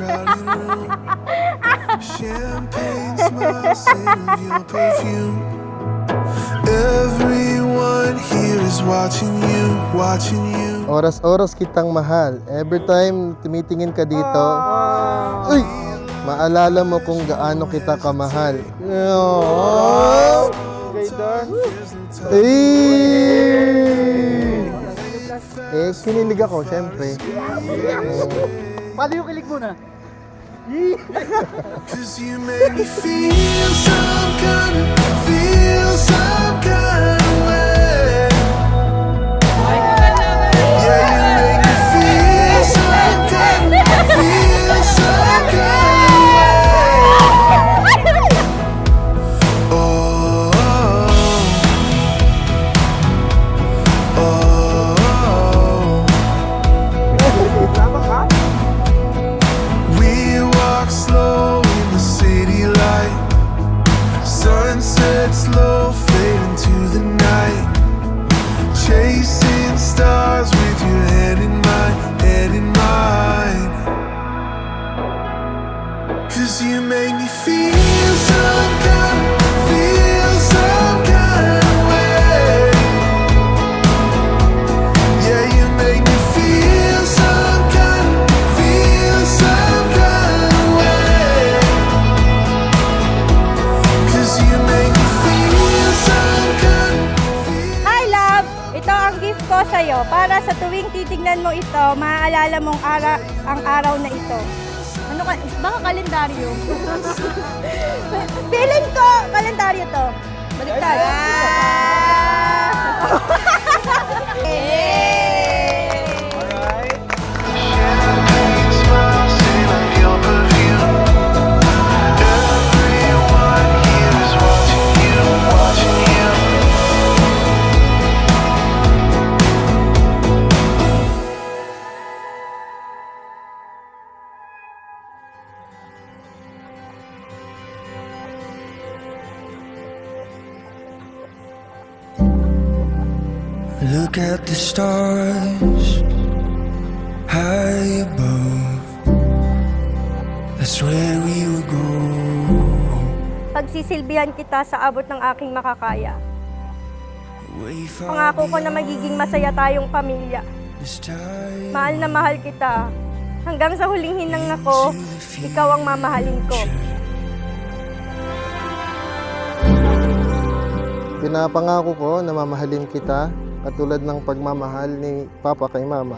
crowded room. Champagne smiles, scent of your perfume. Everyone here is watching you, watching you. Oras-oras kitang mahal. Every time tumitingin ka dito, uy, maalala mo kung gaano kita kamahal. Eh, kinilig ako, syempre. Paano yung kilig mo na? Cause you make me feel some kind of way. Yeah, you make me feel some kind of way. Oh, oh, oh. We walk slow in the city light. Sunset slow, fade into the night. Chasing stars with your head in mine, head in mine. Cause you make me feel some kind of way. Yeah, you make me feel some kind of way. Cause you make me feel some kind of Hi, love! Ito ang gift ko sa'yo para sa tuwing titignan mo ito, maaalala mong ang araw na ito. Ano ka? Baka kalendaryo. Feeling ko, kalendaryo to. Baliktad. Champagne smiles, scent of your perfume. Everyone here is watching you, watching you. Look at the stars high above. That's where we will go. Pagsisilbihan kita sa abot ng aking makakaya. Way far Pangako ko na magiging masaya tayong pamilya. this time. Mahal na mahal kita. Hanggang sa huling hinang ako, ikaw ang mamahalin ko. Pinapangako ko na mamahalin kita katulad ng pagmamahal ni Papa kay Mama.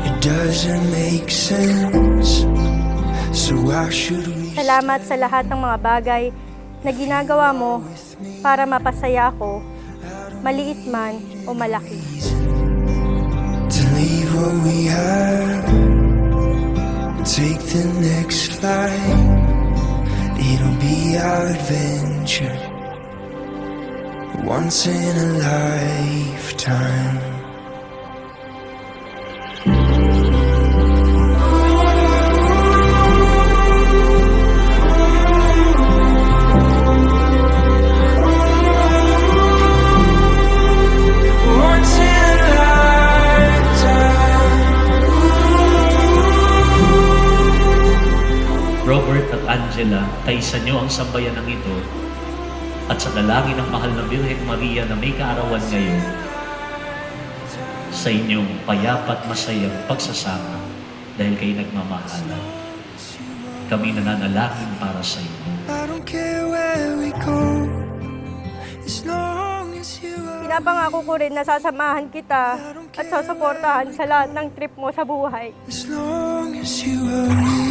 It doesn't make sense. So why should we Salamat sa lahat ng mga bagay na ginagawa mo para mapasaya ako, maliit man o malaki. to leave what we have? Take the next flight. It'll be our adventure. Once in a lifetime. Once in a lifetime. Robert at Angela, kaisa niyo ang sambayanang ito at sa dalangin ng mahal na Birheng Maria na may kaarawan ngayon, sa inyong payapat masayang pagsasama dahil kayo nagmamahalan. Kami nananalangin para sa inyo. I don't care where we go, as long as you are. Pinapangako ko rin na sasamahan kita at sasuportahan sa lahat ng trip mo sa buhay. As long as you are near.